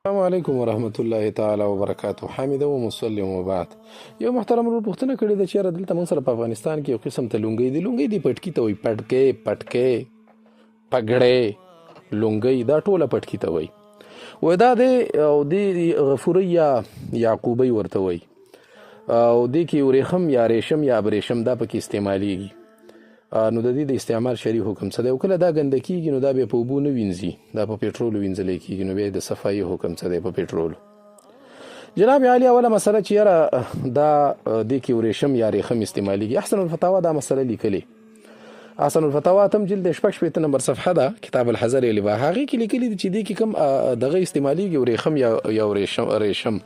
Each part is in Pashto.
السلام علیکم ورحمت الله تعالی وبرکاته. حامد و مسلم وبعد. یو محترم ورور پوښتنه کړې ده چې دلته موږ سره په افغانستان کې یو قسم ته لونګۍ دی. لونګۍ دی پټکي ته وایي، پټکې پګړې لونګۍ دا ټوله پټکي ته وایي. وایي دا دی او دې غفوري یا یعقوبۍ ورته وایي او دې کې ورېخم یا ریشم یا ابریشم دا پکې استعمالیږي. نو د دې د استعمال شرعي حکم څه دی؟ او کله دا ګنده کېږي نو دا بیا په اوبو نه وینځي، دا په پېټرولو وینځلی کېږي، نو بیا د صفایي حکم څه دی په پېټرولو. جناب عالي اوله مسله چې یاره دا دې کې ورېشم یا ریخم استعمالیږي. احسن الفتاوا دا مسله لیکلې. احسن الفتاوا اتم جلد 86 نمبر صفحه ده، کتاب الحذر البا، هغې کې لیکلي دي چې دې کې کوم دغه استعمالیږي ورېخم یا ریشم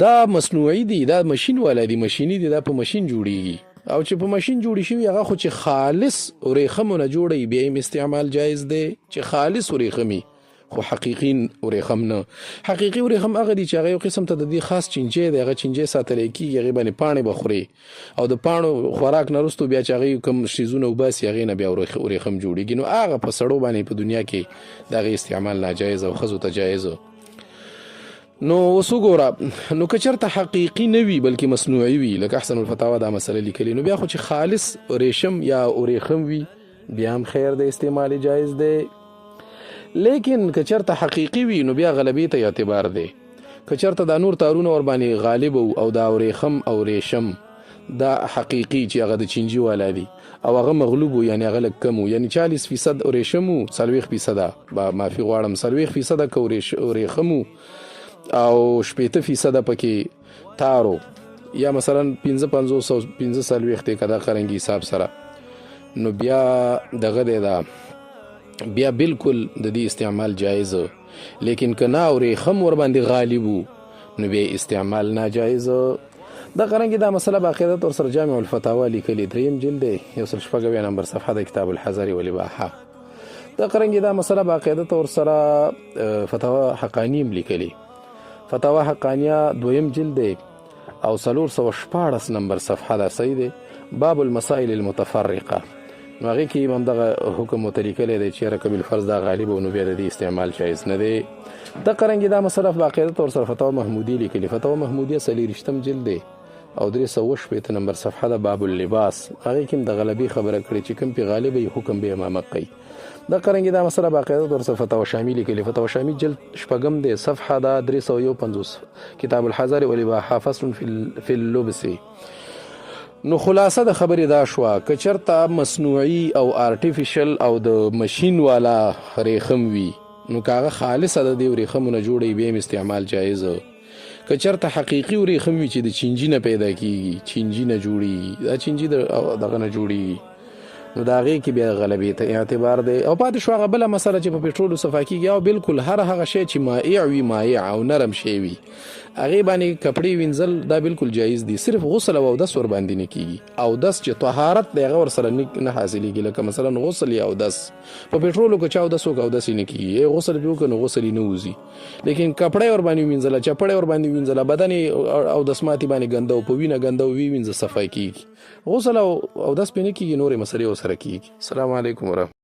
دا مصنوعي دي، دا ماشین والا دي، ماشیني دي، دا په ماشین جوړیږي. او چې په ماشین جوړی شوي هغه خو چې خالص ورېخمونه جوړوي بیا هم استعمال جایز دی. چې خالص ورېخمي خو حقیقي ورېخم نه. حقیقي ورېخم هغه دي چې هغه یو قسم ته د دې خاص چینجی دی، هغه چینجی ساتلی کېږي، هغې باندې پاڼې به خوري او د پاڼو خوراک نه وروستو بیا چې هغې کوم شیزونه وباسي هغې نه بیا ورېخم جوړېږي. نو هغه په سړو باندې په دنیا کې د هغې استعمال ناجایز او ښځو ته جایز. نو اوس وګوره، نو که چېرته حقیقي نه وي بلکې مصنوعي وي لکه احسن الفتاوا دا مسله لیکلي، نو بیا خو چې خالص ریشم یا ورېخم وي بیا هم خیر د استعمال جایز دی. لیکن که چېرته حقیقي وي نو بیا غلبې ته اعتبار دی. که چېرته دا نور تارونه ورباندې غالب او دا ورېخم او ریشم دا حقیقي چې هغه د چینجي والا دي او هغه مغلوب وو، یعنې هغه لږ کم وو، یعنې 40% ورېشم وو، 40% معافي غواړم 40% که ورېخم وو او 80% پکې تارو، یا مثلا 55 که دا قرنګي حساب سره، نو بیا دغه دی دا بیا بالکل د دې استعمال جایز. لیکن که نه ورېخم ورباندې غالب وو نو بیا استعمال ناجایز. دا قرنګي دا مسله باقاعده طور سره جامع الفتاوا لیکلي، 3 جلد 196 نمبر صفحه د کتاب الحذر والاباحه. دا قرنګي دا مسله باقاعده طور سره فتاوا حقانیم لیکلي، فتاوا حقانیه 2 جلد او 414 نمبر صفحه ده، صحیح دی، باب المسائل المتفرقه. نو هغې کې هم دغه حکم ورته لیکلی دی چې رکب الفرض دا غالب او نو بیا د دې استعمال جایز نه دی. دا قرنګي دا مسله باقاعده طور سره فتاوا محمودي لیکلي، فتاوا محمودیه 40 جلد دی او 316 نمبر صفحه ده، باب اللباس. هغې کې هم د غلبي خبره کړې چې کوم پې غالب وي حکم به امامت کوي. دا قرنګي دا مسله باقاعده طور سره فتاوا شامي لیکلي، فتاوا شامي جلد 8 دی، صفحه ده 351، کتاب الحذر والاباحه، فصل فی اللبس. نو خلاصه د خبرې دا شوه، که چېرته مصنوعي او آرټیفیشل او د ماشین والا ریخم وي نو که هغه خالصه د دې ورېخمونه جوړوي بیا هم استعمال جایز. که چېرته حقیقي ورېخم وي چې د چینجي نه پیدا کېږي، چینجي نه جوړېږي، دا چینجي دغه نه جوړېږي، نو د هغې کې بیا غلبې ته اعتبار دی. او پاتې شو هغه بله مسله چې په پېټرولو صفا کېږي، او بالکل هر هغه شی چې مائع وي، مائع او نرم شی وي، هغې باندې کپړې وینځل دا بالکل جایز دي. صرف غسل او اودس ورباندې نه کېږي. اودس چې طهارت دی هغه ورسره نه حاصلېږي، لکه مثلا غسل یا اودس. په پېټرولو که چا اودس وکړه اودس یې نه کېږي، غسل پې وکړه نو غسل یې نه وځي. لیکن کپړی ورباندې وینځله، چپړی ورباندې وینځله، بدن یې اودس ماتې باندې ګنده او په وینه ګنده او وینځه صفا کېږي. غسل او اودس پې نه کېږي، نورې مسلې ورسره کېږي. السلام علیکم ورحمت